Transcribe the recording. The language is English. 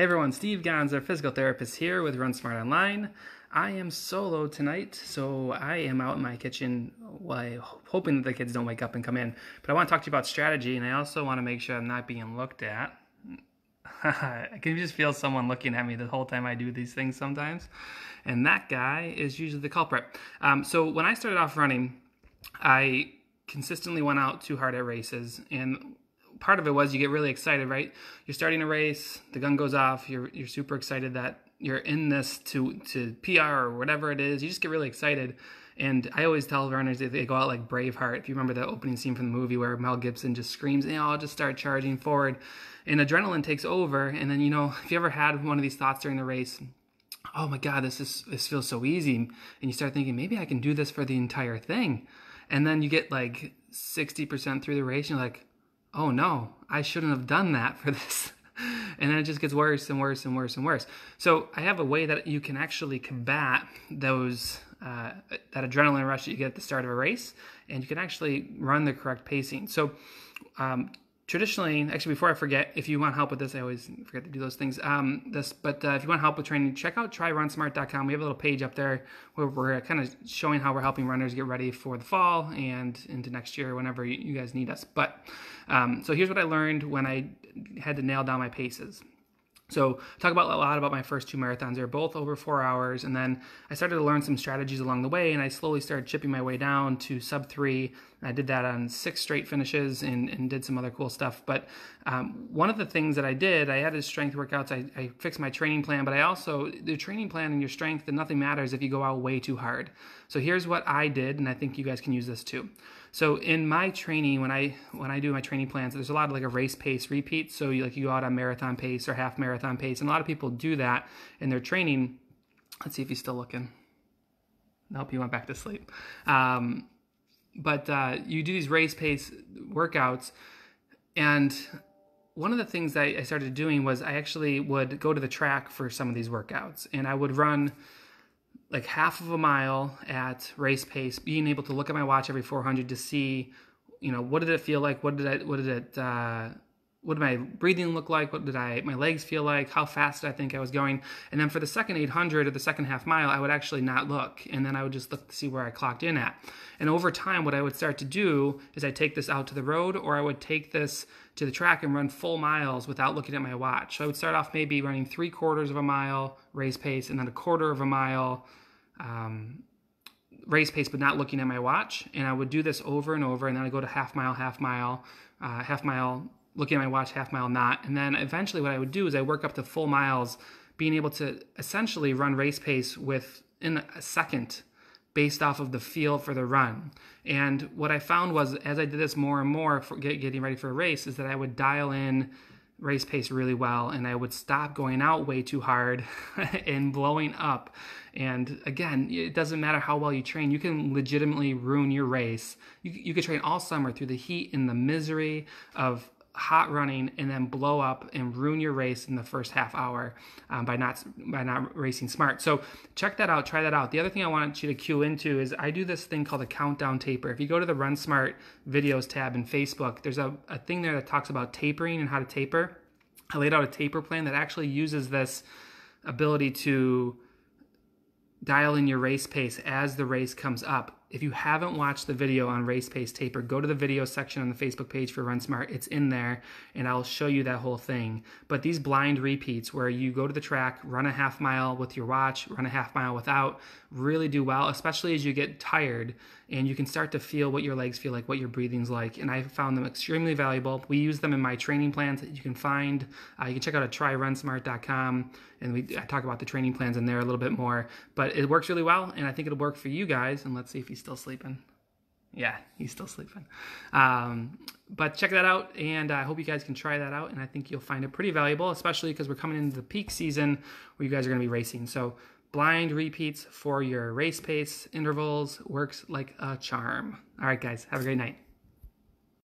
Hey everyone, Steve Gonza, physical therapist here with Run Smart Online. I am solo tonight, so I am out in my kitchen hoping that the kids don't wake up and come in. But I want to talk to you about strategy, and I also want to make sure I'm not being looked at. I can just feel someone looking at me the whole time I do these things sometimes. And that guy is usually the culprit. So when I started off running, I consistently went out too hard at races, and part of it was you get really excited, right? You're starting a race, the gun goes off, you're super excited that you're in this to PR or whatever it is. You just get really excited. And I always tell runners that they go out like Braveheart. If you remember the opening scene from the movie where Mel Gibson just screams, I'll just start charging forward. And adrenaline takes over. And then, if you ever had one of these thoughts during the race, oh my God, this feels so easy. And you start thinking, maybe I can do this for the entire thing. And then you get like 60% through the race and you're like, oh no, I shouldn't have done that for this. And then it just gets worse and worse and worse and worse. So I have a way that you can actually combat those that adrenaline rush that you get at the start of a race, and you can actually run the correct pacing. So traditionally, actually before I forget, if you want help with this, I always forget to do those things. If you want help with training, check out tryrunsmart.com. We have a little page up there where we're kind of showing how we're helping runners get ready for the fall and into next year whenever you guys need us. But so here's what I learned when I had to nail down my paces. So talk about a lot about my first two marathons. They were both over 4 hours, and then I started to learn some strategies along the way, and I slowly started chipping my way down to sub 3. And I did that on 6 straight finishes and did some other cool stuff. But one of the things that I did, I added strength workouts. I fixed my training plan, but I also, the training plan and your strength, and nothing matters if you go out way too hard. So here's what I did, and I think you guys can use this too. So in my training, when I do my training plans, there's a lot of like a race pace repeat. So you go out on marathon pace or half marathon pace, and a lot of people do that in their training. Let's see if he's still looking. Nope, he went back to sleep. But you do these race pace workouts, and one of the things that I started doing was I actually would go to the track for some of these workouts, and I would run like half of a mile at race pace, being able to look at my watch every 400 to see, what did it feel like? What did my breathing look like? What did my legs feel like? How fast did I think I was going? And then for the second 800 or the second half mile, I would actually not look. And then I would just look to see where I clocked in at. And over time, what I would start to do is I take this out to the road, or I would take this to the track and run full miles without looking at my watch. So I would start off maybe running 3/4 of a mile race pace, and then 1/4 of a mile race pace, but not looking at my watch. And I would do this over and over, and then I go to half mile, looking at my watch, half mile not. And then eventually what I would do is I work up to full miles, being able to essentially run race pace within a second based off of the feel for the run. And what I found was, as I did this more and more for getting ready for a race, is that I would dial in race pace really well, and I would stop going out way too hard and blowing up. And again, it doesn't matter how well you train, you can legitimately ruin your race. You could train all summer through the heat and the misery of hot running, and then blow up and ruin your race in the first half hour by not racing smart. So check that out, try that out. The other thing I want you to cue into is I do this thing called a countdown taper. If you go to the Run Smart videos tab in Facebook, there's a thing there that talks about tapering and how to taper. I laid out a taper plan that actually uses this ability to dial in your race pace as the race comes up. If you haven't watched the video on race pace taper, go to the video section on the Facebook page for Run Smart. It's in there, and I'll show you that whole thing. But these blind repeats where you go to the track, run a half mile with your watch, run a half mile without, really do well, especially as you get tired and you can start to feel what your legs feel like, what your breathing's like. And I found them extremely valuable. We use them in my training plans that you can find. You can check out at tryrunsmart.com, and I talk about the training plans in there a little bit more. But it works really well, and I think it'll work for you guys. And let's see if he's still sleeping. Yeah, he's still sleeping. But check that out, and I hope you guys can try that out, and I think you'll find it pretty valuable, especially because we're coming into the peak season where you guys are going to be racing. So blind repeats for your race pace intervals works like a charm. All right, guys, have a great night.